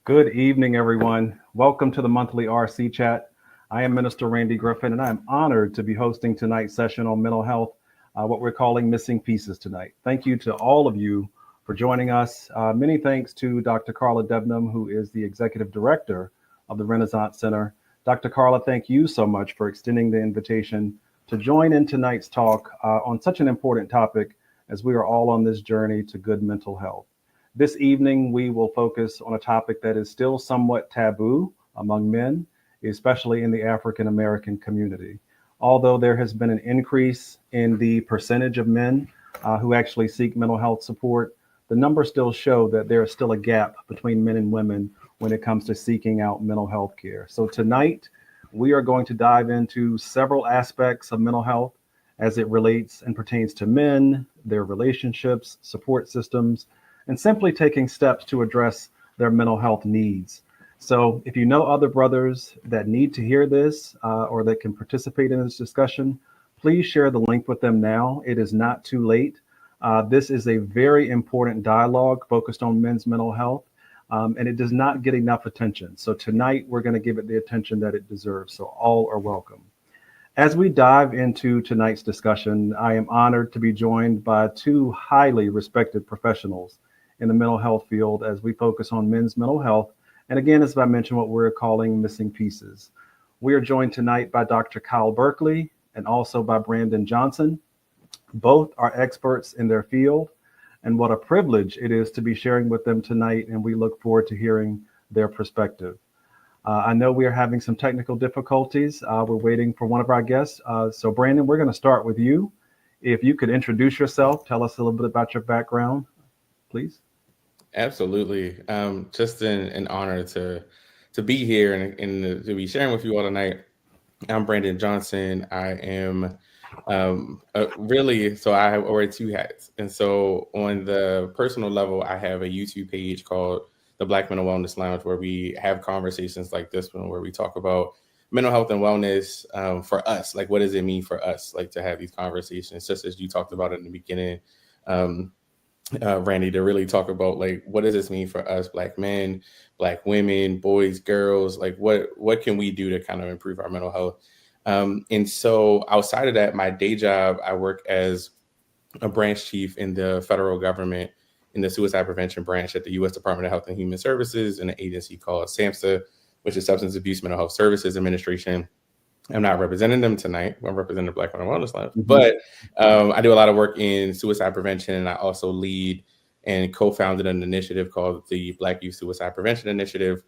Good evening, everyone. Welcome to the monthly RC chat. I am Minister Randy Griffin, and I am honored to be hosting tonight's session on mental health, what we're calling Missing Pieces tonight. Thank you to all of you for joining us. Many thanks to Dr. Carla Debnam, who is the Executive Director of the Renaissance Center. Dr. Carla, thank you so much for extending the invitation to join in tonight's talk on such an important topic as we are all on this journey to good mental health. This evening, we will focus on a topic that is still somewhat taboo among men, especially in the African American community. Although there has been an increase in the percentage of men who actually seek mental health support, the numbers still show that there is still a gap between men and women when it comes to seeking out mental health care. So tonight, we are going to dive into several aspects of mental health as it relates and pertains to men, their relationships, support systems, and simply taking steps to address their mental health needs. So if you know other brothers that need to hear this or that can participate in this discussion, please share the link with them now. It is not too late. This is a very important dialogue focused on men's mental health, and it does not get enough attention. So tonight, we're going to give it the attention that it deserves. So all are welcome. As we dive into tonight's discussion, I am honored to be joined by two highly respected professionals in the mental health field as we focus on men's mental health. And again, as I mentioned, what we're calling missing pieces. We are joined tonight by Dr. Kyle Berkeley and also by Brandon Johnson. Both are experts in their field, and what a privilege it is to be sharing with them tonight, and we look forward to hearing their perspective. I know we are having some technical difficulties. We're waiting for one of our guests. So Brandon, we're going to start with you. If you could introduce yourself, tell us a little bit about your background, please. Absolutely. Just an honor to be here and to be sharing with you all tonight. I'm Brandon Johnson. I am so I wear two hats. And so on the personal level, I have a YouTube page called the Black Mental Wellness Lounge, where we have conversations like this one, where we talk about mental health and wellness for us. Like, what does it mean for us, like, to have these conversations, just as you talked about in the beginning, Randy, to really talk about, like, what does this mean for us, Black men, Black women, boys, girls, like, what can we do to kind of improve our mental health? And so outside of that, my day job, I work as a branch chief in the federal government in the suicide prevention branch at the U.S. Department of Health and Human Services, in an agency called SAMHSA, which is Substance Abuse Mental Health Services Administration. I'm not representing them tonight. I'm representing the Black Mental Wellness Lounge, but I do a lot of work in suicide prevention, and I also lead and co-founded an initiative called the Black Youth Suicide Prevention Initiative,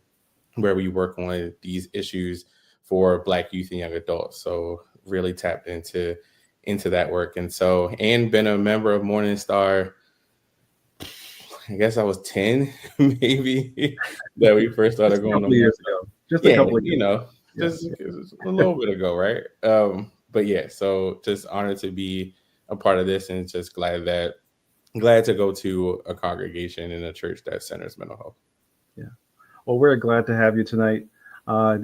where we work on these issues for Black youth and young adults. So really tapped into that work. And been a member of Morningstar. I guess I was 10, maybe, that we first started going to years Morningstar. ago. Just a couple of years. Just a little bit ago, right? But yeah, so just honored to be a part of this, and just glad to go to a congregation in a church that centers mental health. Yeah. Well, we're glad to have you tonight.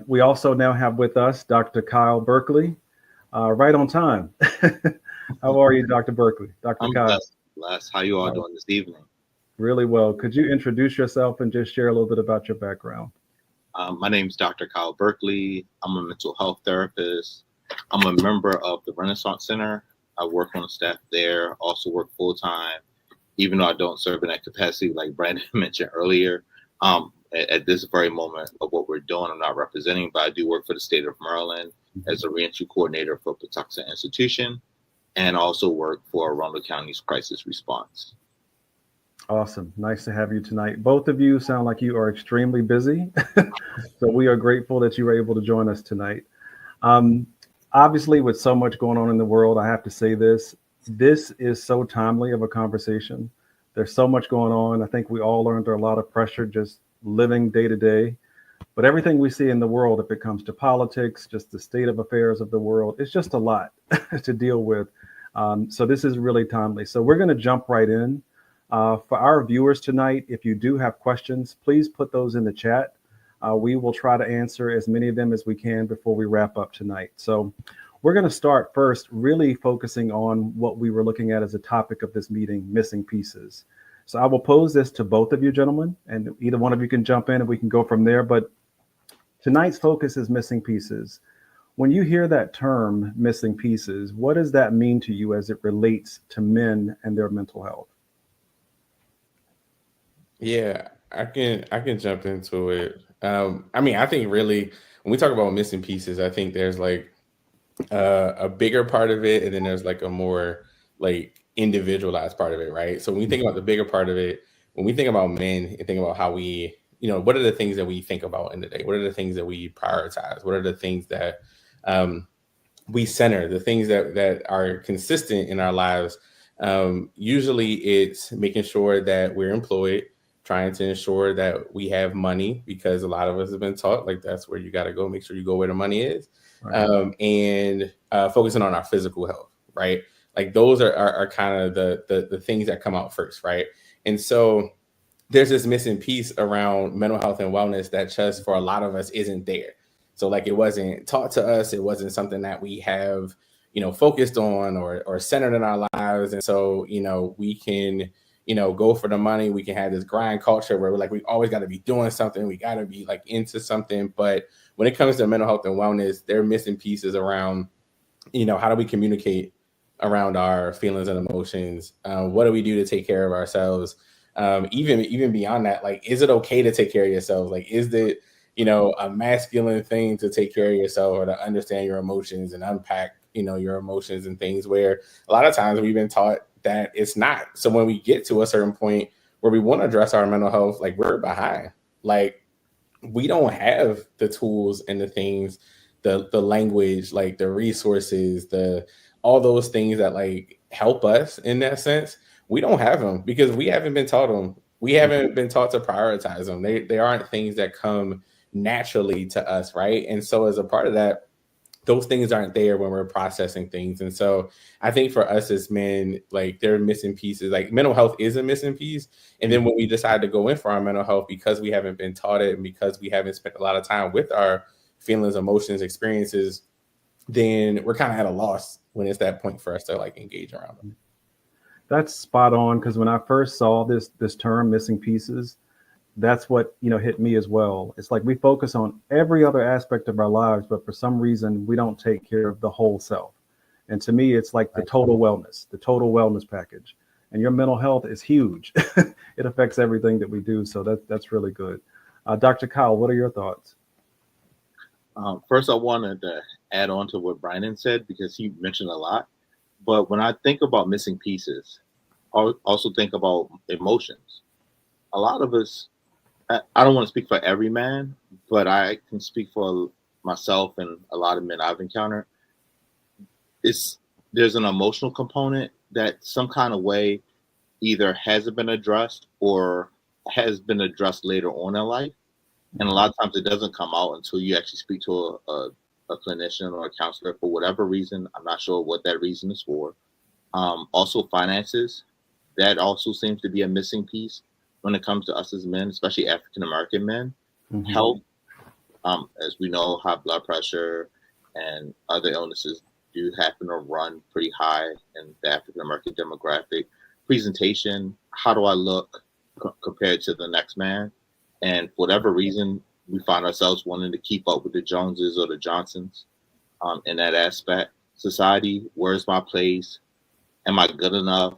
We also now have with us Dr. Kyle Berkeley, right on time. How are you, Dr. Berkeley? I'm Kyle. blessed. How you all doing this evening? Really well. Could you introduce yourself and just share a little bit about your background? My name is Dr. Kyle Berkeley. I'm a mental health therapist. I'm a member of the Renaissance Center. I work on the staff there, also work full-time, even though I don't serve in that capacity like Brandon mentioned earlier. At this very moment of what we're doing, I'm not representing, but I do work for the state of Maryland as a reentry coordinator for Patuxent Institution, and also work for Arundel County's crisis response. Awesome. Nice to have you tonight. Both of you sound like you are extremely busy. So we are grateful that you were able to join us tonight. Obviously, with so much going on in the world, I have to say this is so timely of a conversation. There's so much going on. I think we all are under a lot of pressure just living day to day. But everything we see in the world, if it comes to politics, just the state of affairs of the world, it's just a lot to deal with. So this is really timely. So we're going to jump right in. For our viewers tonight, if you do have questions, please put those in the chat. We will try to answer as many of them as we can before we wrap up tonight. So we're going to start first really focusing on what we were looking at as a topic of this meeting, missing pieces. So I will pose this to both of you gentlemen, and either one of you can jump in and we can go from there. But tonight's focus is missing pieces. When you hear that term, missing pieces, what does that mean to you as it relates to men and their mental health? Yeah, I can jump into it. I think really when we talk about missing pieces, I think there's like a bigger part of it, and then there's like a more like individualized part of it, right? So when we think about the bigger part of it, when we think about men and think about how we, what are the things that we think about in the day? What are the things that we prioritize? What are the things that we center, the things that are consistent in our lives? Usually it's making sure that we're employed, trying to ensure that we have money, because a lot of us have been taught like that's where you got to go, make sure you go where the money is, right. And focusing on our physical health, right? Like those are kind of the things that come out first, right? And so there's this missing piece around mental health and wellness that just for a lot of us isn't there. So like it wasn't taught to us, it wasn't something that we have, focused on or centered in our lives. And so, we can go for the money. We can have this grind culture where we're like, we always got to be doing something. We got to be like into something. But when it comes to mental health and wellness, they're missing pieces around, how do we communicate around our feelings and emotions? What do we do to take care of ourselves? Even beyond that, like, is it okay to take care of yourself? Like, is it, a masculine thing to take care of yourself or to understand your emotions and unpack, your emotions and things, where a lot of times we've been taught that it's not. So when we get to a certain point where we want to address our mental health, like we're behind, like we don't have the tools and the things, the language, like the resources, all those things that like help us in that sense. We don't have them because we haven't been taught them. We haven't been taught to prioritize them. They aren't things that come naturally to us, right? And so as a part of that, those things aren't there when we're processing things. And so I think for us as men, like there are missing pieces, like mental health is a missing piece. And then when we decide to go in for our mental health, because we haven't been taught it and because we haven't spent a lot of time with our feelings, emotions, experiences, then we're kind of at a loss when it's that point for us to like engage around them. That's spot on. Because when I first saw this term missing pieces, that's what, hit me as well. It's like we focus on every other aspect of our lives, but for some reason we don't take care of the whole self. And to me, it's like the total wellness package. And your mental health is huge. It affects everything that we do. So that's really good. Dr. Kyle, what are your thoughts? First, I wanted to add on to what Brandon said, because he mentioned a lot. But when I think about missing pieces, Also think about emotions. A lot of us, I don't want to speak for every man, but I can speak for myself and a lot of men I've encountered. It's There's an emotional component that some kind of way either hasn't been addressed or has been addressed later on in life. And a lot of times it doesn't come out until you actually speak to a clinician or a counselor for whatever reason. I'm not sure what that reason is for. Also, finances. That also seems to be a missing piece when it comes to us as men, especially African American men. Mhm. Health, as we know, high blood pressure and other illnesses do happen to run pretty high in the African American demographic. Presentation, how do I look compared to the next man? And for whatever reason, we find ourselves wanting to keep up with the Joneses or the Johnsons in that aspect. Society, where's my place? Am I good enough?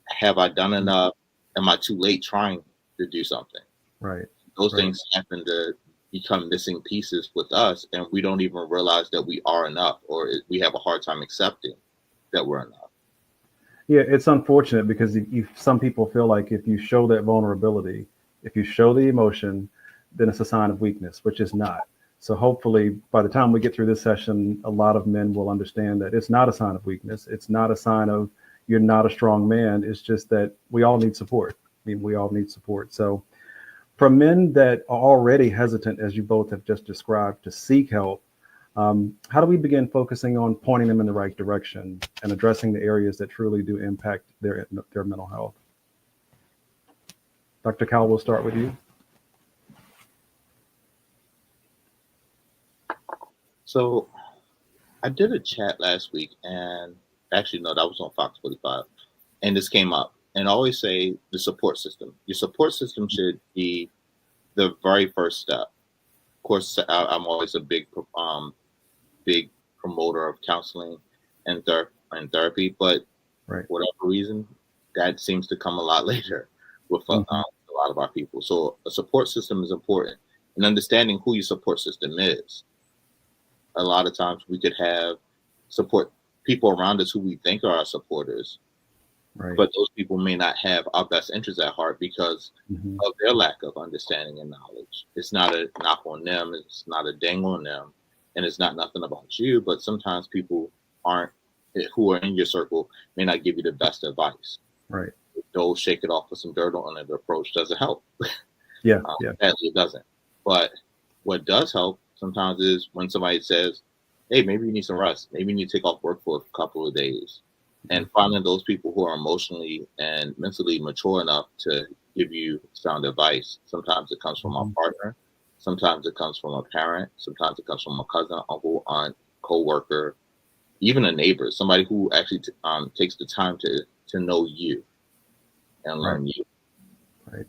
Have I done enough? Am I too late trying to do something? Right. Those Right. things happen to become missing pieces with us, and we don't even realize that we are enough, or we have a hard time accepting that we're enough. Yeah, it's unfortunate because some people feel like if you show that vulnerability, if you show the emotion, then it's a sign of weakness, which is not. So hopefully, by the time we get through this session, a lot of men will understand that it's not a sign of weakness. It's not a sign of you're not a strong man. It's just that we all need support. I mean, we all need support. So for men that are already hesitant, as you both have just described, to seek help, how do we begin focusing on pointing them in the right direction and addressing the areas that truly do impact their mental health? Dr. Cal, we'll start with you. So I did a chat last week, and actually, no, that was on Fox 45, and this came up. And I always say the support system. Your support system should be the very first step. Of course, I'm always a big promoter of counseling and therapy, but Right. for whatever reason, that seems to come a lot later with a lot of our people. So a support system is important, and understanding who your support system is. A lot of times we could have support people around us who we think are our supporters, Right. but those people may not have our best interests at heart because Mhm. of their lack of understanding and knowledge. It's not a knock on them, it's not a ding on them, and it's not nothing about you, but sometimes people aren't who are in your circle may not give you the best advice. Right. They'll shake it off with some dirt on it. The approach doesn't help. Yeah. Yeah. Sadly, it doesn't. But what does help sometimes is when somebody says, hey, maybe you need some rest. Maybe you need to take off work for a couple of days. And finding those people who are emotionally and mentally mature enough to give you sound advice. Sometimes it comes from a partner. Sometimes it comes from a parent. Sometimes it comes from a cousin, uncle, aunt, co-worker, even a neighbor, somebody who actually takes the time to know you and learn you. Right.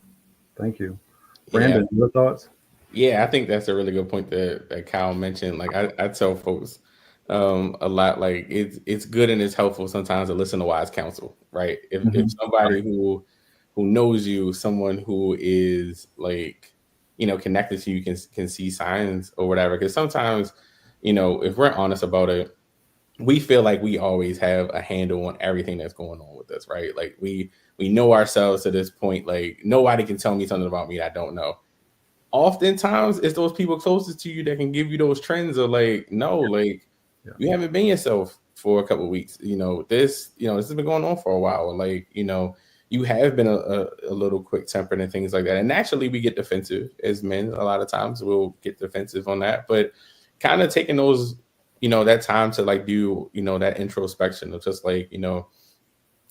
Thank you. Yeah. Brandon, your thoughts? Yeah, I think that's a really good point that Kyle mentioned. Like I tell folks a lot, like it's good and it's helpful sometimes to listen to wise counsel, right? If somebody who knows you, someone who is like, connected to you can see signs or whatever. Because sometimes, if we're honest about it, we feel like we always have a handle on everything that's going on with us, right? Like we know ourselves to this point. Like nobody can tell me something about me that I don't know. Oftentimes it's those people closest to you that can give you those trends of like, no, like you haven't been yourself for a couple of weeks. This has been going on for a while. Like, you have been a little quick tempered and things like that. And naturally we get defensive as men. A lot of times we'll get defensive on that, but kind of taking those, that time to like do, that introspection of just like,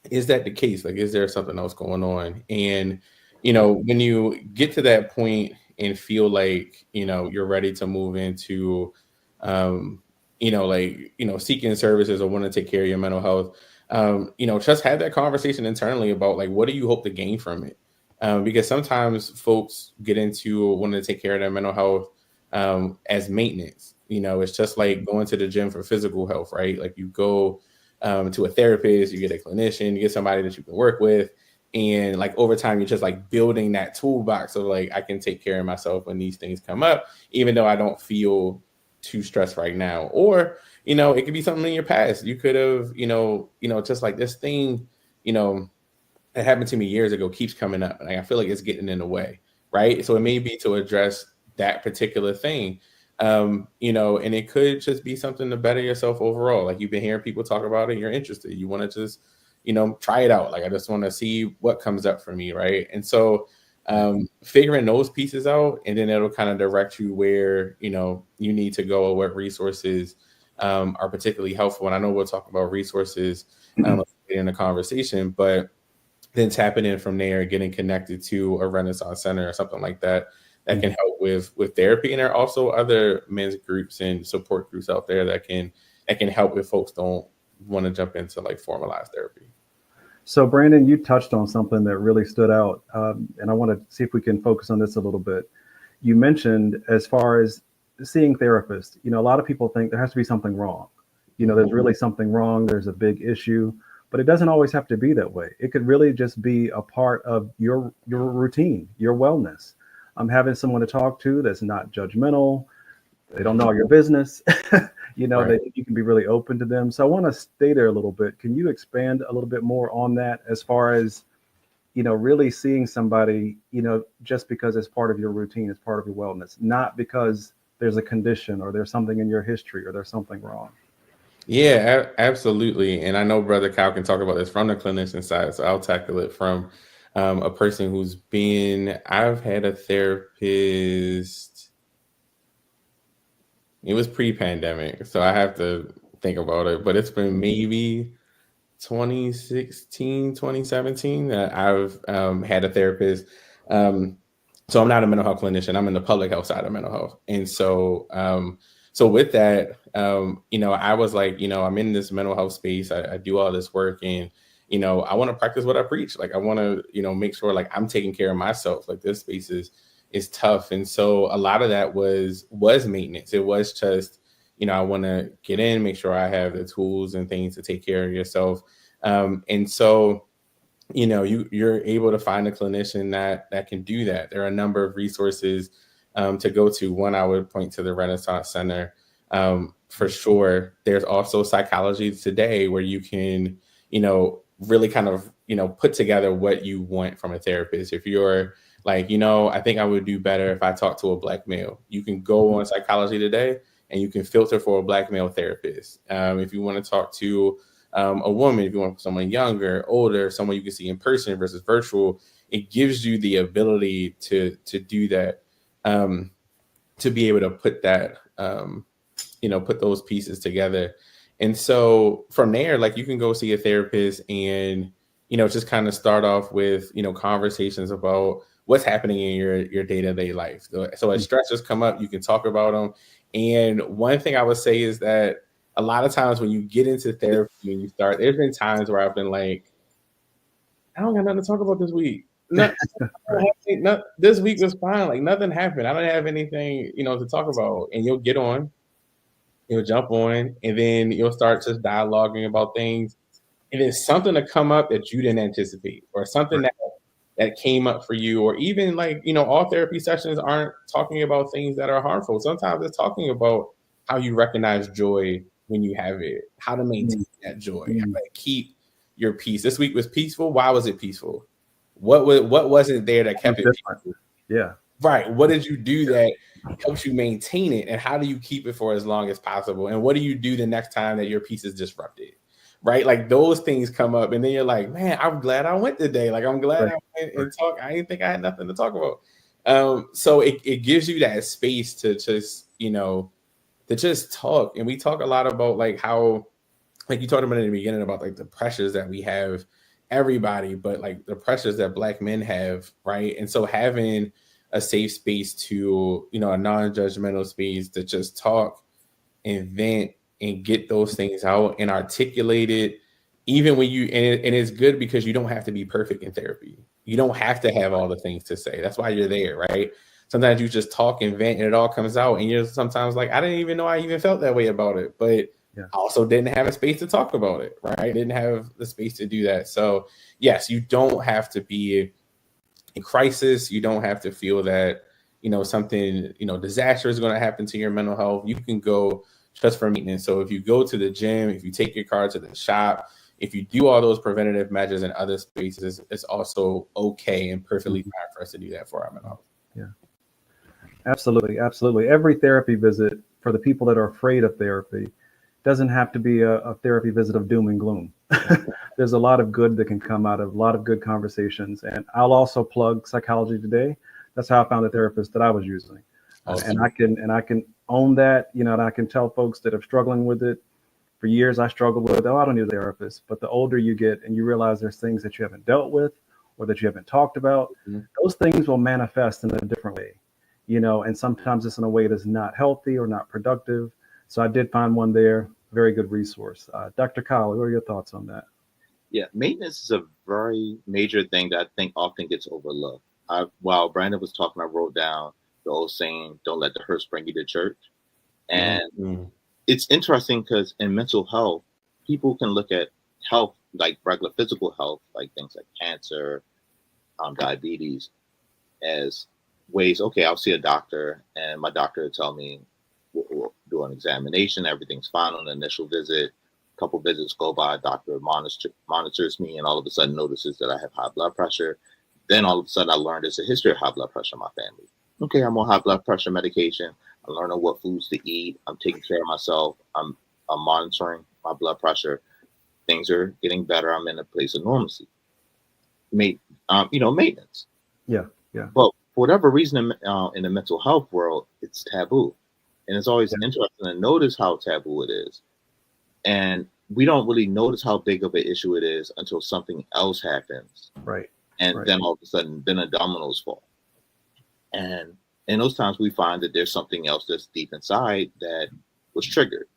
is that the case? Like, is there something else going on? And, when you get to that point and feel like, you're ready to move into, seeking services or want to take care of your mental health, just have that conversation internally about like, what do you hope to gain from it? Because sometimes folks get into wanting to take care of their mental health as maintenance. It's just like going to the gym for physical health, right? Like you go to a therapist, you get a clinician, you get somebody that you can work with. And like over time, you're just like building that toolbox of like, I can take care of myself when these things come up, even though I don't feel too stressed right now. Or, it could be something in your past. You could have, just like this thing, that happened to me years ago keeps coming up, and I feel like it's getting in the way, right? So it may be to address that particular thing, you know, and it could just be something to better yourself overall. Like you've been hearing people talk about it, you're interested, you want to just, you know, try it out. Like I just want to see what comes up for me, right? And so figuring those pieces out, and then it'll kind of direct you where, you know, you need to go or what resources are particularly helpful. And I know we'll talk about resources in the conversation, but then tapping in from there, getting connected to a Renaissance Center or something like that, that can help with therapy. And there are also other men's groups and support groups out there that can help if folks don't want to jump into like formalized therapy. So Brandon, you touched on something that really stood out, and I want to see if we can focus on this a little bit. You mentioned as far as seeing therapists, you know, a lot of people think there has to be something wrong. You know, there's really something wrong. There's a big issue, but it doesn't always have to be that way. It could really just be a part of your routine, your wellness. Having someone to talk to that's not judgmental. They don't know all your business. You know, Right. that you can be really open to them. So I want to stay there a little bit. Can you expand a little bit more on that as far as, you know, really seeing somebody, you know, just because it's part of your routine, it's part of your wellness, not because there's a condition or there's something in your history or there's something wrong. Yeah, absolutely. And I know Brother Cal can talk about this from the clinician side, so I'll tackle it from a person who's been. I've had a therapist. It was pre-pandemic, so I have to think about it, but it's been maybe 2016, 2017 that I've had a therapist. So I'm not a mental health clinician. I'm in the public health side of mental health. And so, so with that, you know, I was like, you know, I'm in this mental health space. I do all this work, and, you know, I want to practice what I preach. Like I want to, you know, make sure like I'm taking care of myself. Like this space is tough. And so a lot of that was maintenance. It was just, you know, I want to get in, make sure I have the tools and things to take care of yourself. And so, you know, you're able to find a clinician that can do that. There are a number of resources to go to. One, I would point to the Renaissance Center for sure. There's also Psychology Today, where you can, you know, really kind of, you know, put together what you want from a therapist. If you're like, you know, I think I would do better if I talk to a Black male, you can go on Psychology Today and you can filter for a Black male therapist. If you want to talk to a woman, if you want someone younger, older, someone you can see in person versus virtual, it gives you the ability to do that, to be able to put that, you know, put those pieces together. And so from there, like you can go see a therapist and, you know, just kind of start off with, you know, conversations about what's happening in your day-to-day life. So as stressors come up, you can talk about them. And one thing I would say is that a lot of times when you get into therapy and you start, there's been times where I've been like, I don't got nothing to talk about this week. This week was fine. Like nothing happened. I don't have anything, you know, to talk about. And you'll get on, you'll jump on, and then you'll start just dialoguing about things. And then something to come up that you didn't anticipate, or something that came up for you, or even like, you know, all therapy sessions aren't talking about things that are harmful. Sometimes it's talking about how you recognize joy when you have it, how to maintain that joy, how to keep your peace. This week was peaceful. Why was it peaceful? What wasn't there that kept it peaceful? Yeah. Right. What did you do that helps you maintain it? And how do you keep it for as long as possible? And what do you do the next time that your peace is disrupted? Right. Like those things come up, and then you're like, man, I'm glad I went today. Like, I'm glad I went and talked. I didn't think I had nothing to talk about. So it gives you that space to just, you know, to just talk. And we talk a lot about like how, like you talked about in the beginning about like the pressures that we have, everybody, but like the pressures that Black men have. Right. And so having a safe space to, you know, a non-judgmental space to just talk and vent and get those things out and articulate it, even when you, and it's good because you don't have to be perfect in therapy. You don't have to have all the things to say. That's why you're there, right? Sometimes you just talk and vent and it all comes out, and you're sometimes like, I didn't even know I even felt that way about it, but I also didn't have a space to talk about it, right? I didn't have the space to do that. So yes, you don't have to be in crisis. You don't have to feel that, you know, something, you know, disaster is going to happen to your mental health. You can go just for maintenance. So if you go to the gym, if you take your car to the shop, if you do all those preventative measures in other spaces, it's also okay and perfectly fine for us to do that for our mental health. Yeah, absolutely. Absolutely. Every therapy visit, for the people that are afraid of therapy, doesn't have to be a therapy visit of doom and gloom. There's a lot of good that can come out of a lot of good conversations. And I'll also plug Psychology Today. That's how I found the therapist that I was using. Awesome. And I can own that, and I can tell folks that are struggling with it. For years, I struggled with, I don't need a therapist. But the older you get and you realize there's things that you haven't dealt with or that you haven't talked about, those things will manifest in a different way, and sometimes it's in a way that's not healthy or not productive. So I did find one there, very good resource. Dr. Carla, what are your thoughts on that? Yeah, maintenance is a very major thing that I think often gets overlooked. While Brandon was talking, I wrote down the old saying, "Don't let the hearse bring you to church." And it's interesting because in mental health, people can look at health like regular physical health, like things like cancer, diabetes, as ways. Okay, I'll see a doctor, and my doctor will tell me we'll do an examination. Everything's fine on the initial visit. A couple visits go by, doctor monitors me, and all of a sudden notices that I have high blood pressure. Then all of a sudden I learned there's a history of high blood pressure in my family. Okay, I'm on high blood pressure medication. I'm learning what foods to eat. I'm taking care of myself. I'm monitoring my blood pressure. Things are getting better. I'm in a place of normalcy. Maintenance. Yeah. But for whatever reason, in the mental health world, it's taboo, and it's always interesting to notice how taboo it is. And we don't really notice how big of an issue it is until something else happens. Right. And then all of a sudden, then the dominoes fall. And in those times, we find that there's something else that's deep inside that was triggered.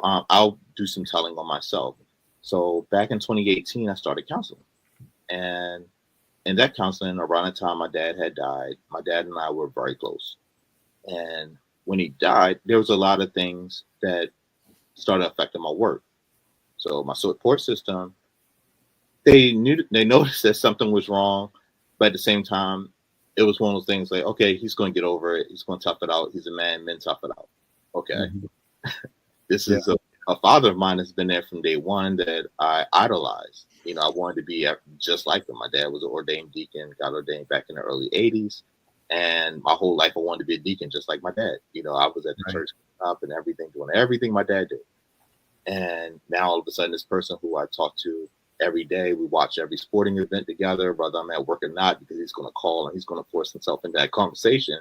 I'll do some telling on myself. So back in 2018, I started counseling. And in that counseling, around the time my dad had died, my dad and I were very close. And when he died, there was a lot of things that started affecting my work. So my support system, they noticed that something was wrong, but at the same time, it was one of those things like, okay, he's going to get over it. He's going to tough it out. He's a man, men tough it out. Okay. This is a father of mine that's been there from day one that I idolized. I wanted to be just like him. My dad was an ordained deacon, got ordained back in the early 80s. And my whole life, I wanted to be a deacon just like my dad. I was at the church up and everything, doing everything my dad did. And now all of a sudden, this person who I talk to every day, we watch every sporting event together, whether I'm at work or not, because he's going to call and he's going to force himself into that conversation,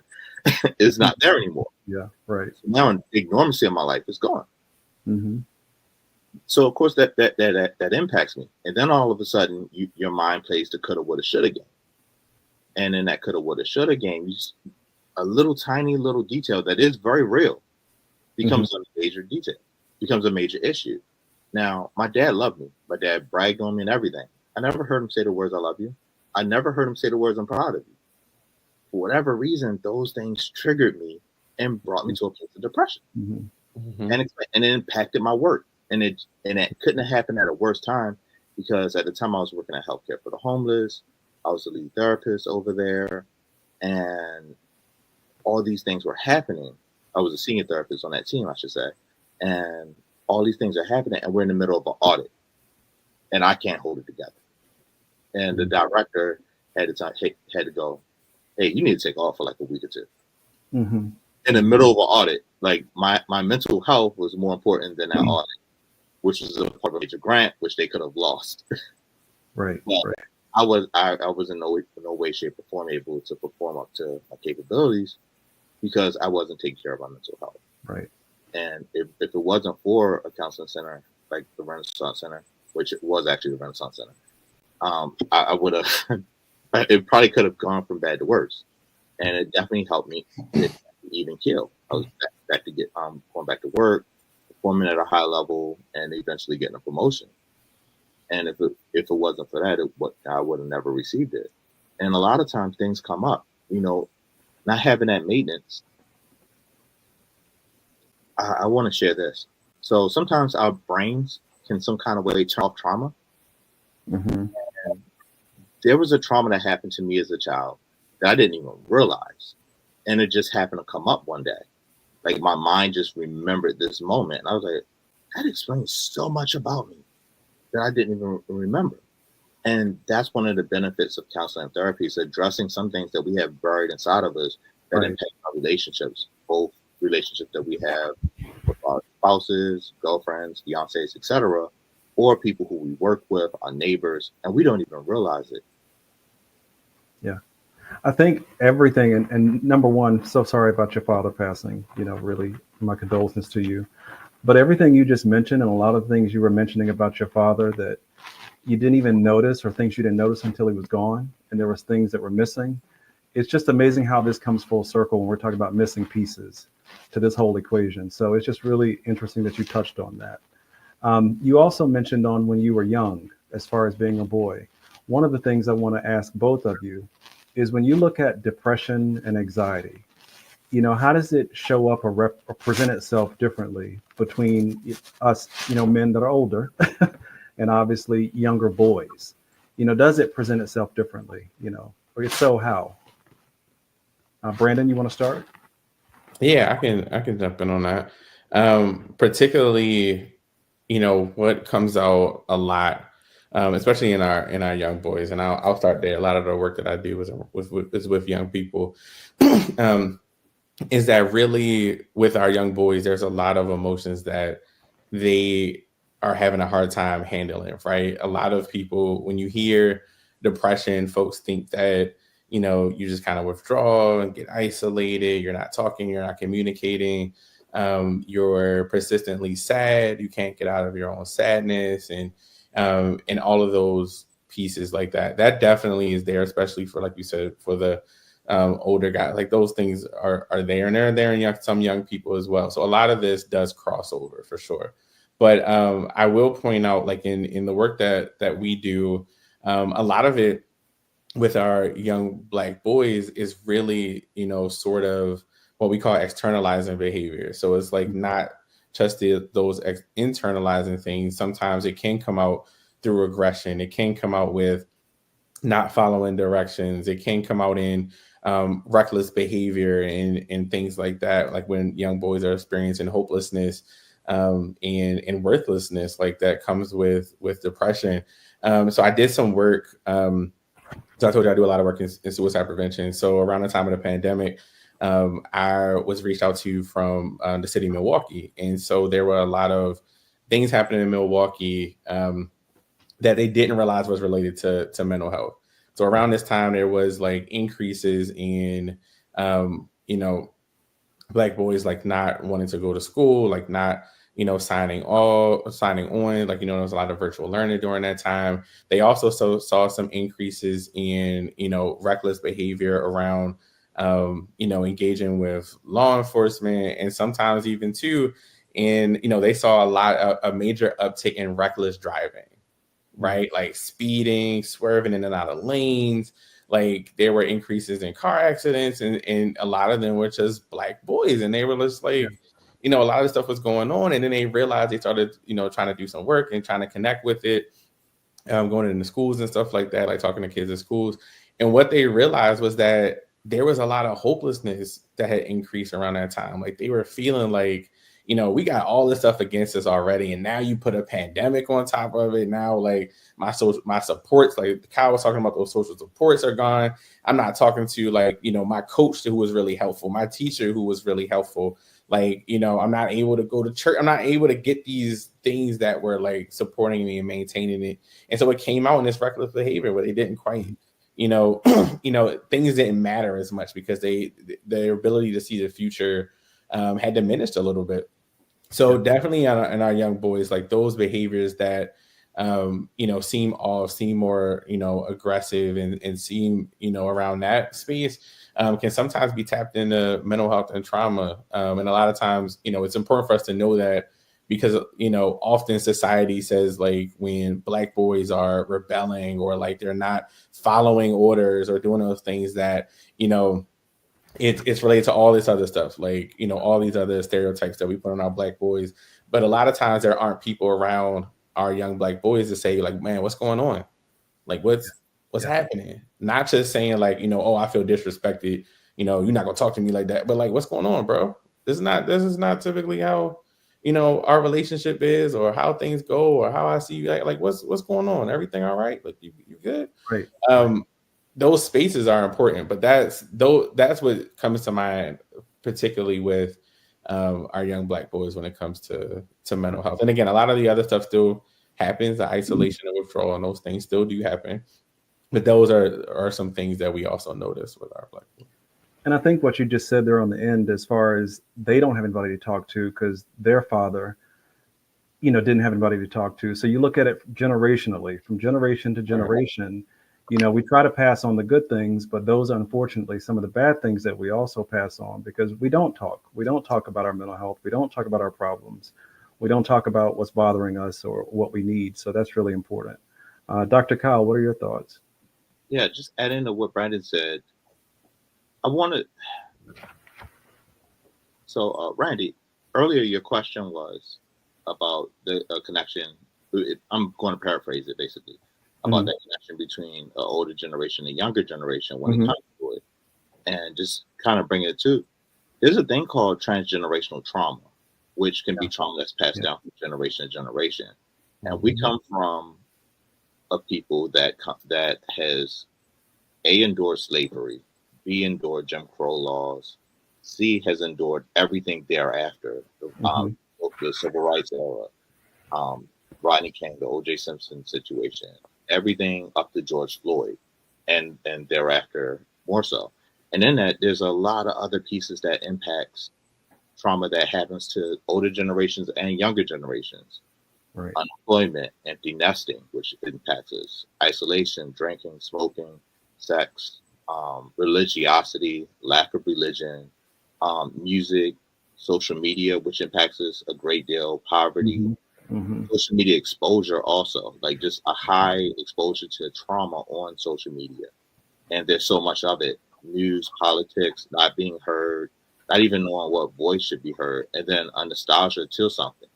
is not there anymore. Yeah, right. So now the enormity of my life is gone. Mm-hmm. So of course that impacts me. And then all of a sudden, your mind plays the coulda, woulda, shoulda game. And in that coulda, woulda, shoulda game, a little tiny little detail that is very real becomes a major detail, becomes a major issue. Now, my dad loved me. My dad bragged on me and everything. I never heard him say the words, "I love you." I never heard him say the words, "I'm proud of you." For whatever reason, those things triggered me and brought me to a place of depression. And it impacted my work. And it couldn't have happened at a worse time, because at the time I was working at healthcare for the homeless. I was the lead therapist over there, and all these things were happening. I was a senior therapist on that team, I should say. And all these things are happening, and we're in the middle of an audit, and I can't hold it together. And the director had to go, "Hey, you need to take off for like a week or two." In the middle of an audit, like my mental health was more important than that audit, which was a part of a major grant, which they could have lost. Right. I was in no way, shape, or form able to perform up to my capabilities because I wasn't taking care of my mental health. Right. And if it wasn't for a counseling center like the Renaissance Center, which it was actually the Renaissance Center, I would have. It probably could have gone from bad to worse, and it definitely helped me get even keel. I was back to going back to work, performing at a high level, and eventually getting a promotion. And if it wasn't for that, I would have never received it. And a lot of times things come up, not having that maintenance. I want to share this. So sometimes our brains can some kind of way turn off trauma. And there was a trauma that happened to me as a child that I didn't even realize. And it just happened to come up one day. Like my mind just remembered this moment. And I was like, that explains so much about me. that I didn't even remember. And that's one of the benefits of counseling and therapy, is addressing some things that we have buried inside of us that Right. impact our relationships, both relationships that we have with our spouses, girlfriends, fiancés, etc., or people who we work with, our neighbors, and we don't even realize it. Yeah. I think everything, and number one, so sorry about your father passing, really my condolences to you. But everything you just mentioned and a lot of things you were mentioning about your father that you didn't even notice, or things you didn't notice until he was gone, and there was things that were missing. It's just amazing how this comes full circle when we're talking about missing pieces to this whole equation. So it's just really interesting that you touched on that. You also mentioned on when you were young, as far as being a boy. One of the things I want to ask both of you is when you look at depression and anxiety, how does it show up or present itself differently between us, men that are older and obviously younger boys? Does it present itself differently? Or if so, how? Brandon, you want to start? Yeah, I can jump in on that. Particularly, what comes out a lot, especially in our young boys, and I'll start there. A lot of the work that I do is with young people. um, is that really with our young boys, there's a lot of emotions that they are having a hard time handling, right? A lot of people, when you hear depression, folks think that, you just kind of withdraw and get isolated. You're not talking, you're not communicating. You're persistently sad. You can't get out of your own sadness and all of those pieces like that. That definitely is there, especially for, like you said, for the older guys. Like those things are there, and they're there in some young people as well. So a lot of this does cross over for sure. But I will point out, like in the work that we do, a lot of it with our young Black boys is really, sort of what we call externalizing behavior. So it's like not just those internalizing things. Sometimes it can come out through aggression. It can come out with not following directions. It can come out in reckless behavior and things like that. Like when young boys are experiencing hopelessness and worthlessness, like that comes with depression. So I did some work. So I told you I do a lot of work in suicide prevention. So around the time of the pandemic, I was reached out to from the city of Milwaukee. And so there were a lot of things happening in Milwaukee that they didn't realize was related to mental health. So around this time, there was like increases in, Black boys like not wanting to go to school, like not, signing on, like, there was a lot of virtual learning during that time. They also saw some increases in, reckless behavior around, engaging with law enforcement, and sometimes even too, and, they saw a major uptick in reckless driving, right? Like speeding, swerving in and out of lanes. Like there were increases in car accidents, and a lot of them were just Black boys. And they were just like, a lot of stuff was going on. And then they realized they started, trying to do some work and trying to connect with it, going into schools and stuff like that, like talking to kids at schools. And what they realized was that there was a lot of hopelessness that had increased around that time. Like they were feeling like, we got all this stuff against us already, and now you put a pandemic on top of it. Now, like my supports, like Kyle was talking about, those social supports are gone. I'm not talking to like, my coach who was really helpful, my teacher who was really helpful. Like, I'm not able to go to church. I'm not able to get these things that were like supporting me and maintaining it. And so it came out in this reckless behavior where they didn't quite, things didn't matter as much because their ability to see the future had diminished a little bit. So definitely in our young boys, like those behaviors that, seem off, seem more, aggressive and seem, around that space, can sometimes be tapped into mental health and trauma. And a lot of times, it's important for us to know that because, often society says like when Black boys are rebelling or like they're not following orders or doing those things that, it's related to all this other stuff, like, all these other stereotypes that we put on our Black boys. But a lot of times there aren't people around our young Black boys to say like, man, what's going on? Like, what's happening? Not just saying like, oh, I feel disrespected. You're not gonna talk to me like that. But like, what's going on, bro? This is not typically how, our relationship is, or how things go, or how I see you, like what's going on? Everything all right? Like you good? Right. Those spaces are important, but that's what comes to mind, particularly with our young Black boys when it comes to mental health. And again, a lot of the other stuff still happens. The isolation and withdrawal and those things still do happen, but those are some things that we also notice with our Black boys. And I think what you just said there on the end, as far as they don't have anybody to talk to because their father, didn't have anybody to talk to. So you look at it generationally, from generation to generation. We try to pass on the good things, but those are unfortunately some of the bad things that we also pass on because we don't talk. We don't talk about our mental health. We don't talk about our problems. We don't talk about what's bothering us or what we need. So that's really important. Dr. Kyle, what are your thoughts? Yeah, just adding to what Brandon said. I wanted. So, Randy, earlier your question was about the connection. I'm going to paraphrase it basically about that connection between an older generation and younger generation when it comes to it, and just kind of bring it to. There's a thing called transgenerational trauma, which can be trauma that's passed down from generation to generation, and we come from a people that has endured slavery, B endured Jim Crow laws, C has endured everything thereafter, the civil rights era, Rodney King, the O.J. Simpson situation, everything up to George Floyd, and thereafter more so. And in that, there's a lot of other pieces that impacts trauma that happens to older generations and younger generations. Right. Unemployment, empty nesting, which impacts us, isolation, drinking, smoking, sex, religiosity, lack of religion, music, social media, which impacts us a great deal, poverty, social media exposure also, like just a high exposure to trauma on social media. And there's so much of it, news, politics, not being heard, not even knowing what voice should be heard, and then a nostalgia to something.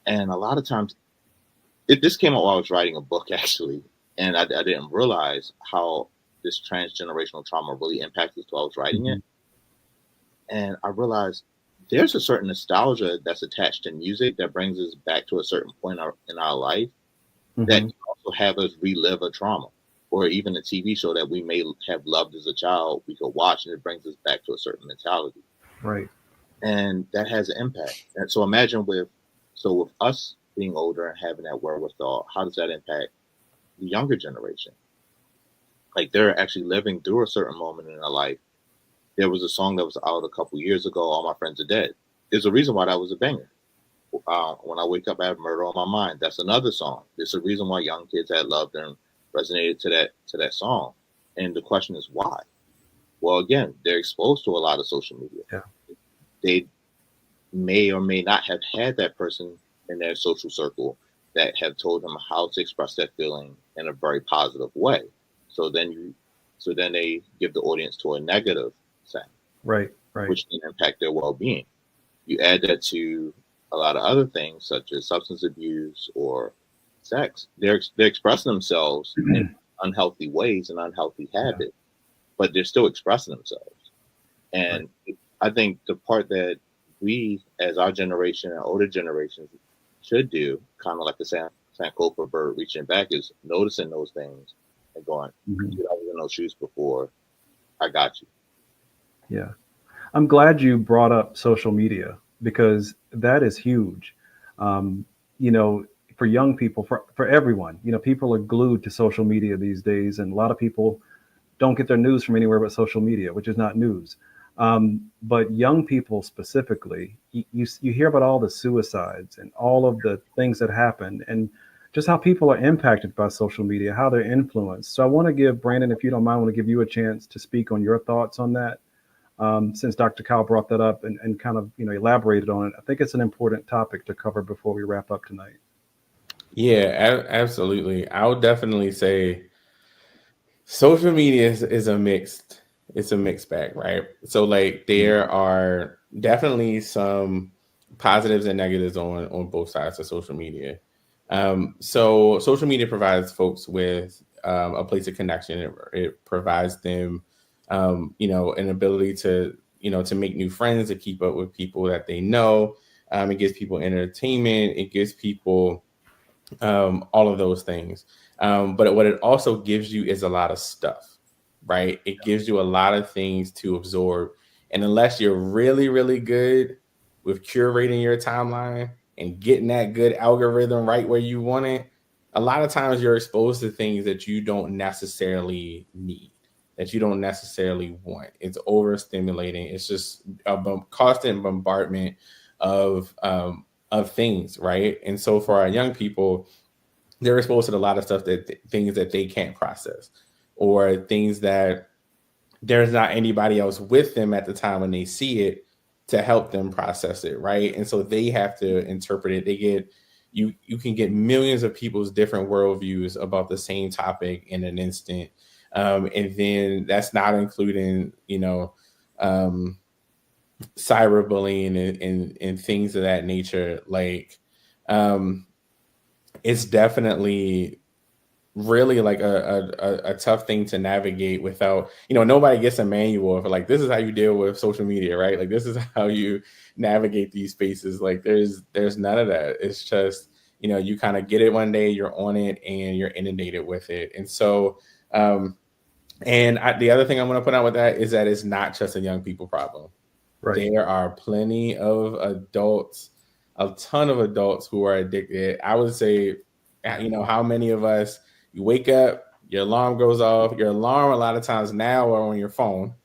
And a lot of times, this came out while I was writing a book, actually, and I didn't realize how this transgenerational trauma really impacted us while I was writing it. And I realized there's a certain nostalgia that's attached to music that brings us back to a certain point in our life that can also have us relive a trauma, or even a TV show that we may have loved as a child, we could watch and it brings us back to a certain mentality. Right. And that has an impact. And so imagine with us being older and having that wherewithal, how does that impact the younger generation? Like they're actually living through a certain moment in their life. There was a song that was out a couple years ago, All My Friends Are Dead. There's a reason why that was a banger. When I Wake Up, I Have Murder on My Mind. That's another song. There's a reason why young kids had loved and resonated to that song. And the question is why? Well, again, they're exposed to a lot of social media. Yeah. They may or may not have had that person in their social circle that have told them how to express that feeling in a very positive way. So then they give the audience to a negative sense, right, which can impact their well-being. You add that to a lot of other things such as substance abuse or sex. They're expressing themselves in unhealthy ways and unhealthy habits, but they're still expressing themselves. And I think the part that we, as our generation and older generations, should do, kind of like the Sankofa bird reaching back, is noticing those things and going, I was in those shoes before, I got you. Yeah. I'm glad you brought up social media because that is huge. For young people, for everyone, people are glued to social media these days. And a lot of people don't get their news from anywhere but social media, which is not news. But young people specifically, you hear about all the suicides and all of the things that happen and just how people are impacted by social media, how they're influenced. So I want to give Brandon, if you don't mind, I want to give you a chance to speak on your thoughts on that. Since Dr. Kyle brought that up and kind of, elaborated on it. I think it's an important topic to cover before we wrap up tonight. Yeah, absolutely. I would definitely say social media is a mixed bag, right? So like there are definitely some positives and negatives on both sides of social media. So social media provides folks with a place of connection. It provides them, an ability to make new friends, to keep up with people that they know. It gives people entertainment. It gives people all of those things. But what it also gives you is a lot of stuff, right? It gives you a lot of things to absorb. And unless you're really, really good with curating your timeline and getting that good algorithm right where you want it, a lot of times you're exposed to things that you don't necessarily need, that you don't necessarily want. It's overstimulating. It's just a constant bombardment of things, right? And so for our young people, they're exposed to a lot of stuff things that they can't process, or things that there's not anybody else with them at the time when they see it to help them process it, right? And so they have to interpret it. They get you can get millions of people's different worldviews about the same topic in an instant, and then that's not including cyberbullying and things of that nature. Like, it's definitely really like a tough thing to navigate without, nobody gets a manual for like, this is how you deal with social media, right? Like, this is how you navigate these spaces. Like, there's none of that. It's just, you kind of get it one day, you're on it, and you're inundated with it. And so, the other thing I'm going to put out with that is that it's not just a young people problem. Right. There are plenty of adults, a ton of adults who are addicted. I would say, how many of us, you wake up, your alarm goes off. Your alarm a lot of times now are on your phone.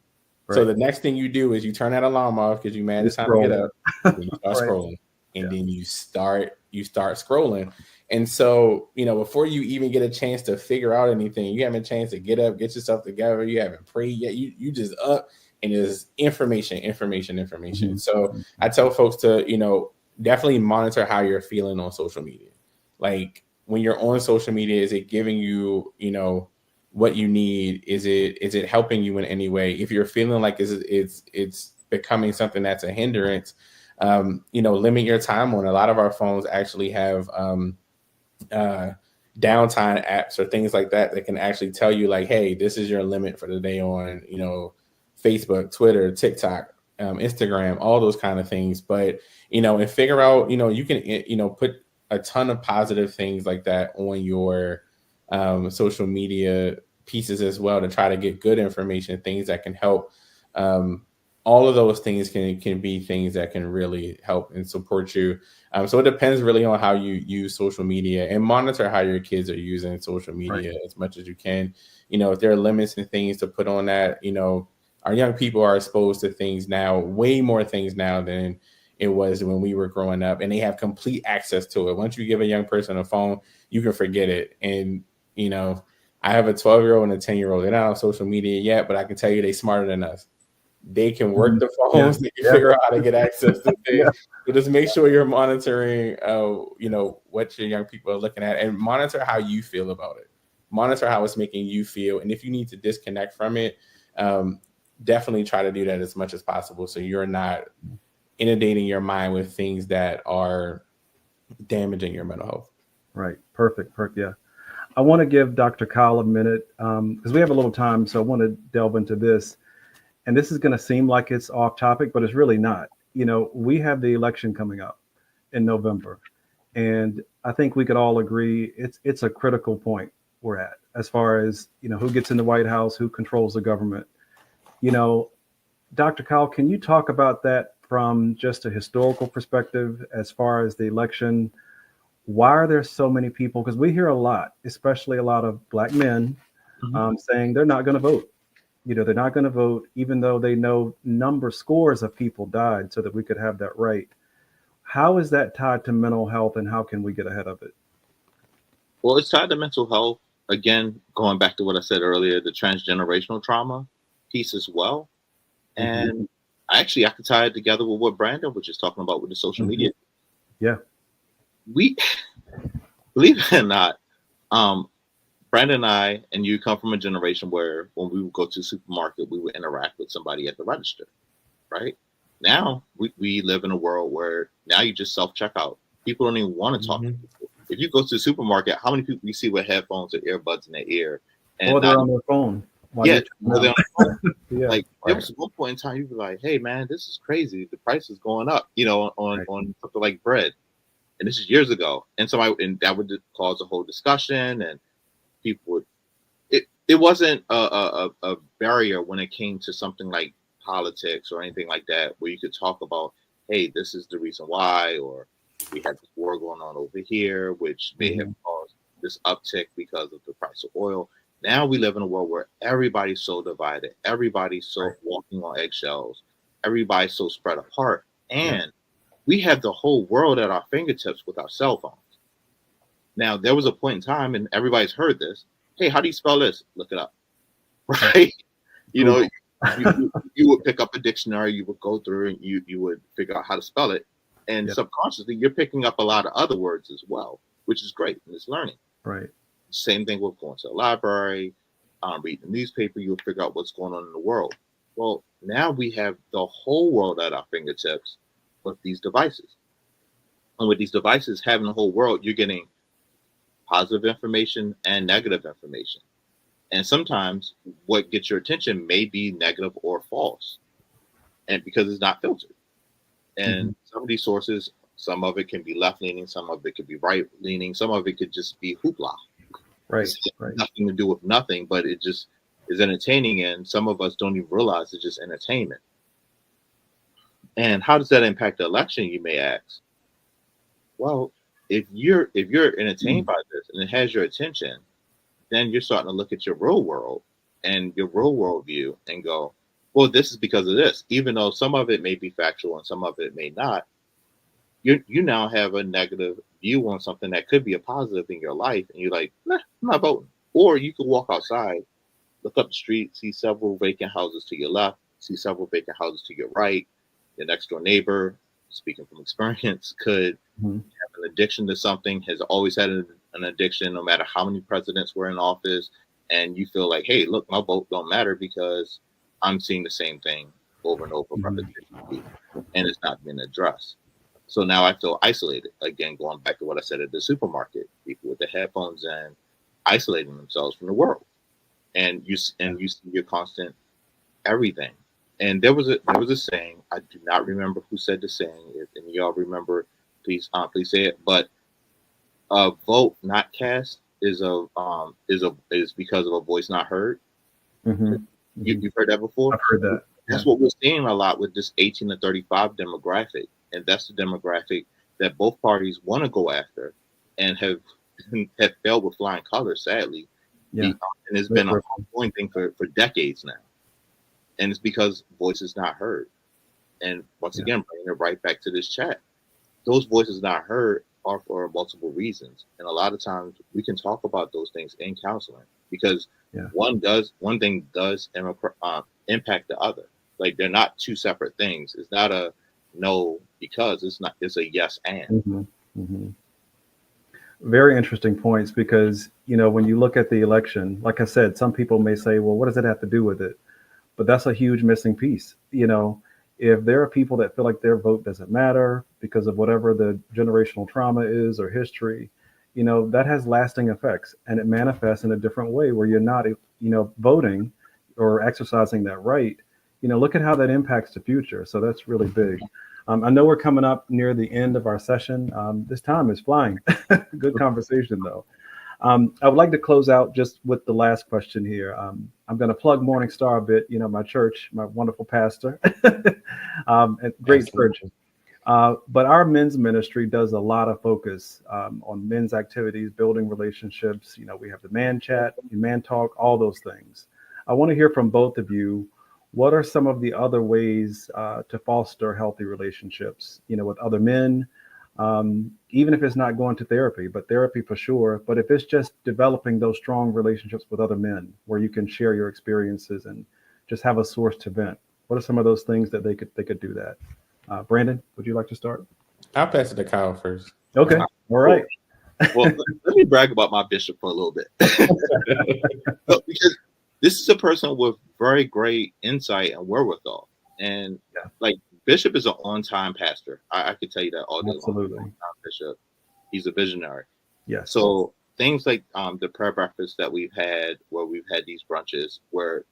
Right. So the next thing you do is you turn that alarm off because you're mad it's time to get up. And you start right. Scrolling. And then you start scrolling. And so, before you even get a chance to figure out anything, you haven't a chance to get up, get yourself together. You haven't prayed yet. You just up, and there's information. Mm-hmm. So I tell folks to, definitely monitor how you're feeling on social media. Like, when you're on social media, is it giving you, what you need? Is it helping you in any way? If you're feeling like it's becoming something that's a hindrance, limit your time on. A lot of our phones actually have downtime apps or things like that can actually tell you like, hey, this is your limit for the day on, Facebook, Twitter, TikTok, Instagram, all those kind of things. But, and figure out, you can, put a ton of positive things like that on your social media pieces as well, to try to get good information, things that can help. All of those things can be things that can really help and support you. So it depends really on how you use social media, and monitor how your kids are using social media as much as you can. If there are limits and things to put on that, our young people are exposed to things now, way more things now than it was when we were growing up, and they have complete access to it. Once you give a young person a phone, you can forget it. And, I have a 12-year-old and a 10-year-old. They're not on social media yet, but I can tell you they're smarter than us. They can work the phones. They can figure out how to get access to things. So just make sure you're monitoring, what your young people are looking at, and monitor how you feel about it. Monitor how it's making you feel. And if you need to disconnect from it, definitely try to do that as much as possible, so you're not inundating your mind with things that are damaging your mental health. Right. Perfect. Yeah. I want to give Dr. Carla a minute because we have a little time. So I want to delve into this. And this is going to seem like it's off topic, but it's really not. We have the election coming up in November. And I think we could all agree it's a critical point we're at as far as, who gets in the White House, who controls the government. Dr. Kyle, can you talk about that from just a historical perspective as far as the election? Why are there so many people? Because we hear a lot, especially a lot of Black men saying they're not going to vote. They're not going to vote, even though they know scores of people died so that we could have that right. How is that tied to mental health, and how can we get ahead of it? Well, it's tied to mental health. Again, going back to what I said earlier, the transgenerational trauma piece as well. And I could tie it together with what Brandon was just talking about with the social media. Yeah. We, believe it or not, Brandon and I, and you come from a generation where when we would go to the supermarket, we would interact with somebody at the register, right? Now we live in a world where now you just self-checkout. People don't even want to talk to people. If you go to the supermarket, how many people you see with headphones or earbuds in their ear? Or they're on their phone. while Yeah, you're where they're on the phone. yeah, Like there right, was one point in time you'd be like, "Hey man, this is crazy. The price is going up." You know, right. on something like bread, and this is years ago. And that would cause a whole discussion, and people would. It wasn't a barrier when it came to something like politics or anything like that, where you could talk about, "Hey, this is the reason why," or "We had this war going on over here, which may have Hmm. caused this uptick because of the price of oil." Now we live in a world where everybody's so divided, everybody's so Right. walking on eggshells, everybody's so spread apart, Yeah. and we have the whole world at our fingertips with our cell phones. Now there was a point in time, and everybody's heard this. Hey, how do you spell this? Look it up, right? You know, Google. you would pick up a dictionary, you would go through, and you would figure out how to spell it, and Yep. subconsciously you're picking up a lot of other words as well, which is great and it's learning. Right. Same thing with going to the library, reading the newspaper, you'll figure out what's going on in the world. Well, now we have the whole world at our fingertips with these devices. And with these devices having the whole world, you're getting positive information and negative information. And sometimes what gets your attention may be negative or false, and because it's not filtered. And Hmm. some of these sources, some of it can be left leaning, some of it could be right leaning, some of it could just be hoopla. Right. It's Right. nothing to do with nothing, but it just is entertaining, and some of us don't even realize it's just entertainment. And how does that impact the election, you may ask? Well, if you're entertained by this and it has your attention, then you're starting to look at your real world and your real world view and go, well, this is because of this. Even though some of it may be factual and some of it may not, you now have a negative view on something that could be a positive in your life, and you're like, nah, I'm not voting. Or you could walk outside, look up the street, see several vacant houses to your left, see several vacant houses to your right. Your next door neighbor, speaking from experience, could Hmm. have an addiction to something, has always had an addiction, no matter how many presidents were in office. And you feel like, hey, look, my vote don't matter because I'm seeing the same thing over and over Hmm. repetitively, and it's not being addressed. So now I feel isolated. Again, going back to what I said at the supermarket, people with the headphones in, isolating themselves from the world, and you see your constant everything. And there was a saying. I do not remember who said the saying. If any of y'all remember, please say it. But a vote not cast is because of a voice not heard. Hmm. You've heard that before. I've heard that. That's Yeah. what we're seeing a lot with this 18 to 35 demographic, and that's the demographic that both parties want to go after, and have failed with flying colors, sadly. Yeah. And it's been an ongoing thing for decades now, and it's because voices not heard. And once Yeah. again, bringing it right back to this chat, those voices not heard are for multiple reasons, and a lot of times we can talk about those things in counseling because Yeah. one thing does impact the other. Like they're not two separate things. It's not a no because it's a yes and. Hmm. Hmm. Very interesting points because, when you look at the election, like I said, some people may say, well, what does it have to do with it? But that's a huge missing piece. If there are people that feel like their vote doesn't matter because of whatever the generational trauma is or history, that has lasting effects, and it manifests in a different way where you're not, voting or exercising that right. Look at how that impacts the future. So that's really big. I know we're coming up near the end of our session. This time is flying. Good conversation, though. I would like to close out just with the last question here. I'm going to plug Morning Star a bit, my church, my wonderful pastor, and great Absolutely. church. But our men's ministry does a lot of focus on men's activities, building relationships. We have the man chat, man talk, all those things. I want to hear from both of you. What are some of the other ways to foster healthy relationships, with other men? Even if it's not going to therapy, but therapy for sure. But if it's just developing those strong relationships with other men where you can share your experiences and just have a source to vent, what are some of those things that they could do that? Brandon, would you like to start? I'll pass it to Kyle first. Okay. All right. Well, let me brag about my bishop for a little bit. Because this is a person with very great insight and wherewithal. And like Bishop is an on-time pastor. I could tell you that all day long. Absolutely. On-time Bishop. He's a visionary. Yes. So things like the prayer breakfast that we've had, where we've had these brunches where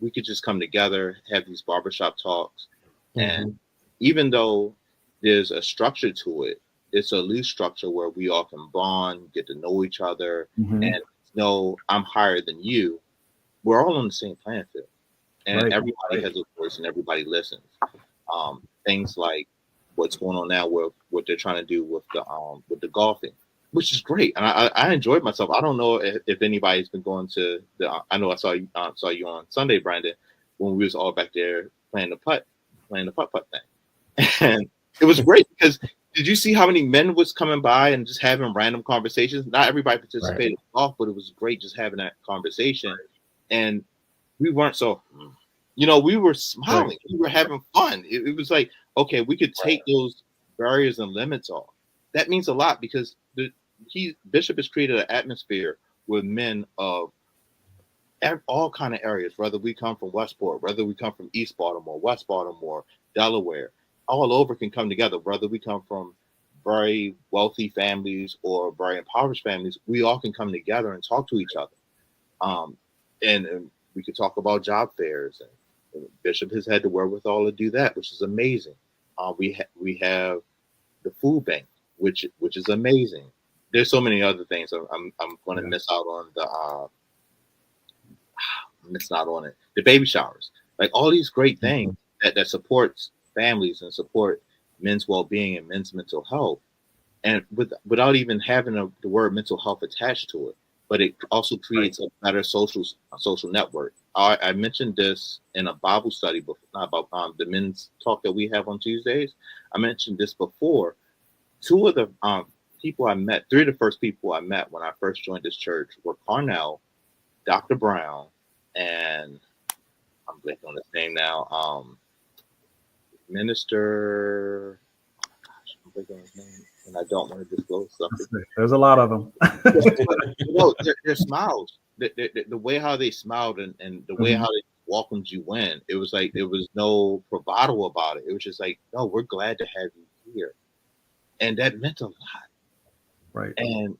we could just come together, have these barbershop talks. And even though there's a structure to it, it's a loose structure where we all can bond, get to know each other, and know I'm higher than you. We're all on the same playing field, and everybody has a voice and everybody listens. Things like what's going on now with what they're trying to do with the golfing, which is great, and I enjoyed myself. I don't know if anybody's been going to the. I know I saw you on Sunday, Brandon, when we was all back there playing the putt thing, and it was great because did you see how many men was coming by and just having random conversations? Not everybody participated in golf, but it was great just having that conversation, and we weren't so. We were smiling. We were having fun. It was like, okay, we could take those barriers and limits off. That means a lot because Bishop has created an atmosphere with men of all kind of areas, whether we come from Westport, whether we come from East Baltimore, West Baltimore, Delaware, all over can come together, whether we come from very wealthy families or very impoverished families, we all can come together and talk to each other. And we could talk about job fairs, and Bishop has had the wherewithal to do that, which is amazing. We have the food bank, which is amazing. There's so many other things. I'm going to miss out on the baby showers, like all these great things that supports families and support men's well-being and men's mental health, and without even having the word mental health attached to it. But it also creates a better social network. I mentioned this in a Bible study before, about the men's talk that we have on Tuesdays. I mentioned this before. Two of the people I met, three of the first people I met when I first joined this church were Carnell, Dr. Brown, and I'm blanking on his name now. Minister. I'm blanking on his name, and I don't want to disclose something. There's a lot of them. Their smiles, the way how they smiled, and the way how they welcomed you in. It was like there was no bravado about it. It was just like, no, we're glad to have you here, and that meant a lot. Right. And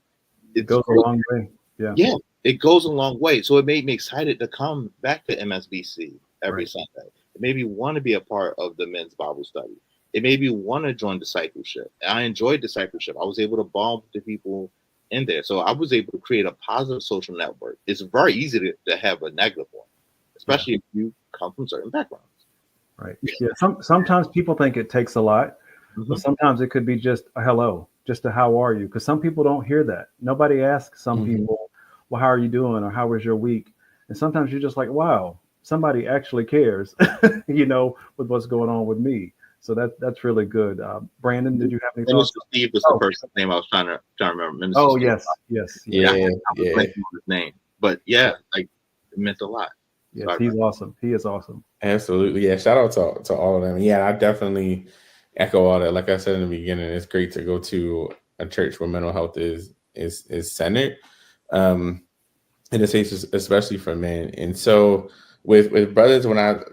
it goes a long way. Yeah, it goes a long way. So it made me excited to come back to MSBC every Sunday. It made me want to be a part of the men's Bible study. It made me want to join discipleship. I enjoyed discipleship. I was able to bond with the people in there. So I was able to create a positive social network. It's very easy to have a negative one, especially if you come from certain backgrounds. Right. Yeah. Sometimes people think it takes a lot, but sometimes it could be just a hello, just a how are you? Because some people don't hear that. Nobody asks some people, well, how are you doing? Or how was your week? And sometimes you're just like, wow, somebody actually cares, with what's going on with me. So that's really good. Brandon, did you have any thoughts? Minister Steve was the person's name I was trying to remember. Minister Steve. Yes. His name. But like it meant a lot. Yes, he's awesome. He is awesome. Absolutely. Yeah. Shout out to all of them. Yeah, I definitely echo all that. Like I said in the beginning, it's great to go to a church where mental health is centered. And it's especially for men. And so with brothers, when I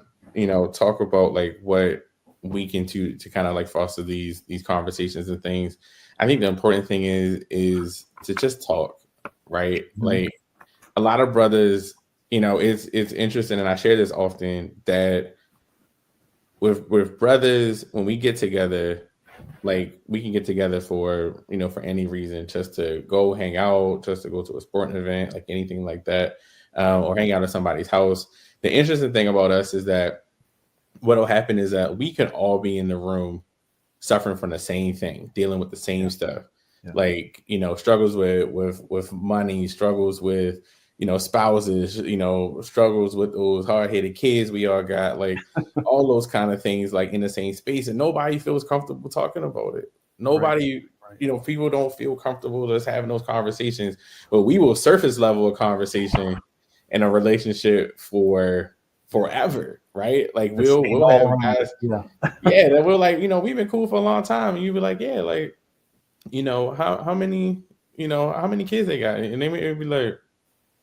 talk about like what we can to kind of like foster these conversations and things, I think the important thing is to just talk, right? Like a lot of brothers, it's interesting, and I share this often, that with brothers, when we get together, like we can get together for any reason, just to go hang out, just to go to a sporting event, like anything like that, or hang out at somebody's house. The interesting thing about us is that what'll happen is that we can all be in the room suffering from the same thing, dealing with the same stuff, like, struggles with money, struggles with, spouses, struggles with those hard-headed kids we all got, like all those kind of things, like in the same space, and nobody feels comfortable talking about it. Nobody, people don't feel comfortable just having those conversations, but we will surface level a conversation in a relationship for forever, right? Like we'll have guys, that we're like, we've been cool for a long time, and you be like, yeah, like, how many kids they got, and they may be like,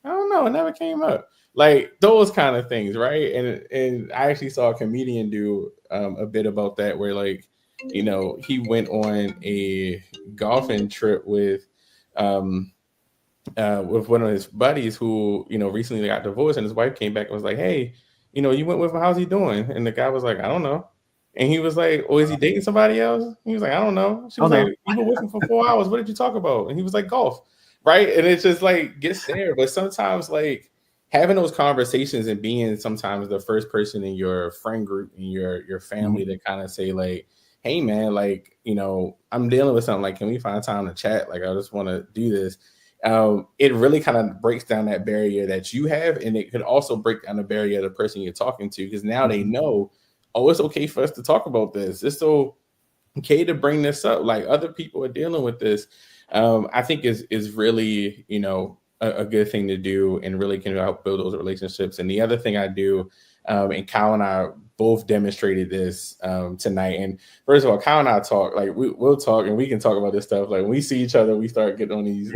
I don't know, it never came up, like those kind of things, right? And I actually saw a comedian do a bit about that, where like, he went on a golfing trip with with one of his buddies who, recently got divorced, and his wife came back and was like, "Hey, you went with him. How's he doing?" And the guy was like, "I don't know." And he was like, "Oh, is he dating somebody else?" He was like, "I don't know." She Oh was like, no. "You were with him for 4 hours. What did you talk about?" And he was like, "Golf." Right. And it's just like gets there. But sometimes like having those conversations and being sometimes the first person in your friend group and your family to kind of say like, "Hey man, like, I'm dealing with something. Like, can we find time to chat? Like, I just want to do this." It really kind of breaks down that barrier that you have, and it could also break down the barrier of the person you're talking to, because now they know, oh, it's okay for us to talk about this. It's so okay to bring this up. Like other people are dealing with this. I think is really, a good thing to do, and really can help build those relationships. And the other thing I do, and Kyle and I both demonstrated this tonight. And first of all, Kyle and I talk, like we'll talk and we can talk about this stuff. Like when we see each other, we start getting on these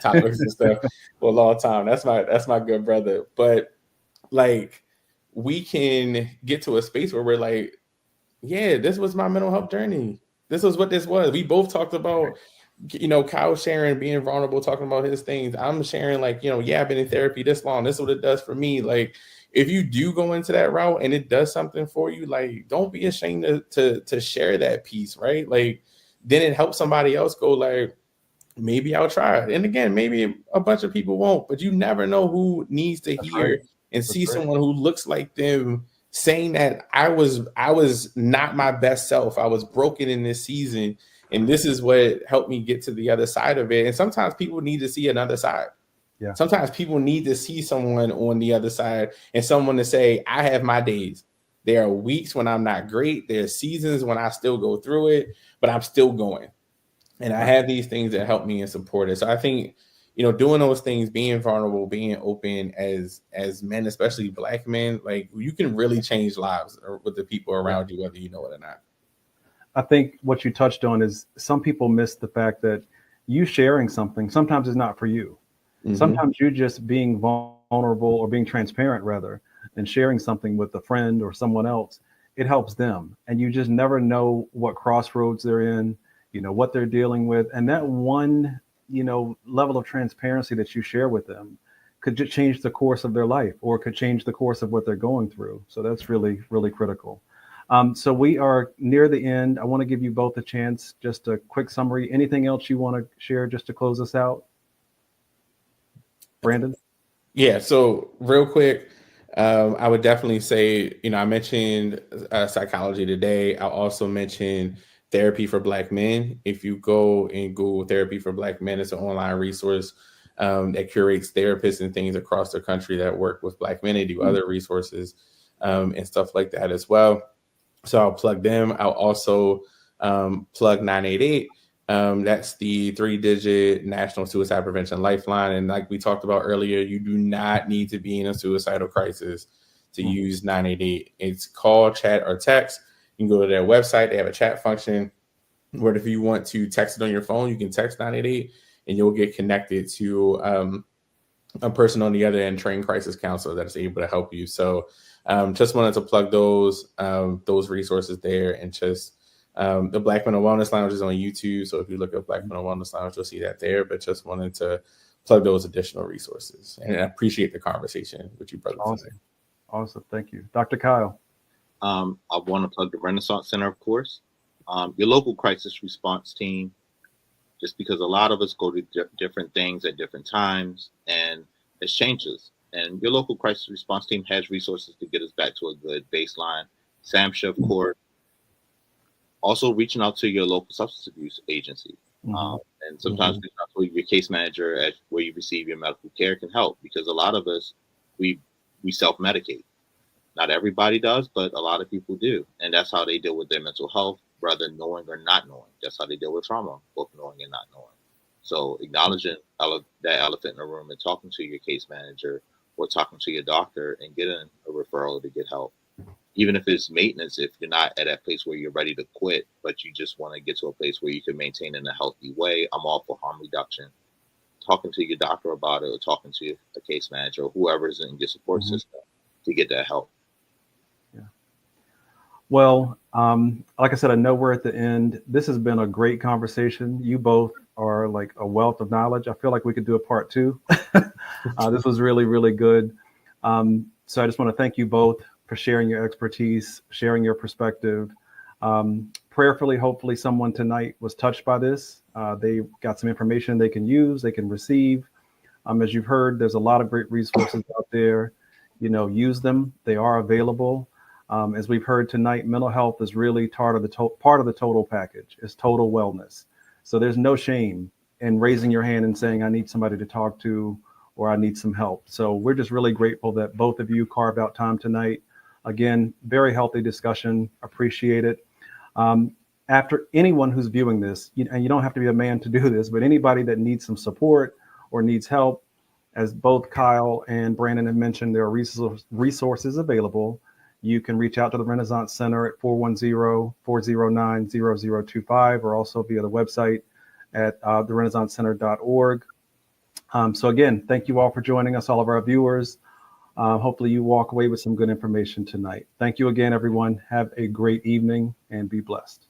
topics and stuff for a long time. That's my good brother. But like we can get to a space where we're like, yeah, this was my mental health journey. This was what this was. We both talked about, Kyle sharing, being vulnerable, talking about his things. I'm sharing like, yeah, I've been in therapy this long. This is what it does for me. Like, if you do go into that route and it does something for you, like, don't be ashamed to share that piece, right? Like, then it helps somebody else go like, maybe I'll try it. And again, maybe a bunch of people won't, but you never know who needs to hear and see someone who looks like them saying that I was not my best self. I was broken in this season, and this is what helped me get to the other side of it. And sometimes people need to see another side. Yeah. Sometimes people need to see someone on the other side and someone to say, I have my days. There are weeks when I'm not great. There are seasons when I still go through it, but I'm still going. And I have these things that help me and support it. So I think, doing those things, being vulnerable, being open as men, especially Black men, like you can really change lives with the people around you, whether you know it or not. I think what you touched on is some people miss the fact that you sharing something sometimes is not for you. Mm-hmm. Sometimes you just being vulnerable or being transparent rather and sharing something with a friend or someone else, it helps them. And you just never know what crossroads they're in, what they're dealing with. And that one, level of transparency that you share with them could just change the course of their life or could change the course of what they're going through. So that's really, really critical. So we are near the end. I want to give you both a chance, just a quick summary. Anything else you want to share just to close us out? Brandon? Yeah. So real quick, I would definitely say, I mentioned psychology today. I also mentioned Therapy for Black Men. If you go and Google Therapy for Black Men, it's an online resource that curates therapists and things across the country that work with Black men. They do other resources and stuff like that as well. So I'll plug them. I'll also plug 988. That's the 3-digit National Suicide Prevention Lifeline. And like we talked about earlier, you do not need to be in a suicidal crisis to use 988. It's call, chat, or text. You can go to their website. They have a chat function where if you want to text it on your phone, you can text 988 and you'll get connected to a person on the other end, trained crisis counselor that's able to help you. So just wanted to plug those resources there, and just the Black Mental Wellness Lounge is on YouTube. So if you look up Black Mental Wellness Lounge, you'll see that there. But just wanted to plug those additional resources, and I appreciate the conversation with you, brother. Awesome. Thank you. Dr. Kyle. I want to plug the Renaissance Center, of course. Your local crisis response team, just because a lot of us go to different things at different times, and it changes. And your local crisis response team has resources to get us back to a good baseline. SAMHSA, of course. Also reaching out to your local substance abuse agency. And sometimes reaching out to your case manager at where you receive your medical care can help, because a lot of us, we self-medicate. Not everybody does, but a lot of people do. And that's how they deal with their mental health, rather knowing or not knowing. That's how they deal with trauma, both knowing and not knowing. So acknowledging that elephant in the room and talking to your case manager or talking to your doctor and getting a referral to get help. Even if it's maintenance, if you're not at that place where you're ready to quit, but you just want to get to a place where you can maintain in a healthy way, I'm all for harm reduction. Talking to your doctor about it, or talking to a case manager or whoever's in your support system to get that help. Well, like I said, I know we're at the end. This has been a great conversation. You both are like a wealth of knowledge. I feel like we could do a part two. This was really, really good. So I just want to thank you both for sharing your expertise, sharing your perspective. Prayerfully, hopefully someone tonight was touched by this. They got some information they can use, they can receive. As you've heard, there's a lot of great resources out there. Use them. They are available. As we've heard tonight, mental health is really part of the total package. It's total wellness. So there's no shame in raising your hand and saying, I need somebody to talk to, or I need some help. So we're just really grateful that both of you carved out time tonight. Again, very healthy discussion. Appreciate it. After anyone who's viewing this, and you don't have to be a man to do this, but anybody that needs some support or needs help, as both Kyle and Brandon have mentioned, there are resources available. You can reach out to the Renaissance Center at 410-409-0025, or also via the website at therenaissancecenter.org. So again, thank you all for joining us, all of our viewers. Hopefully you walk away with some good information tonight. Thank you again, everyone. Have a great evening and be blessed.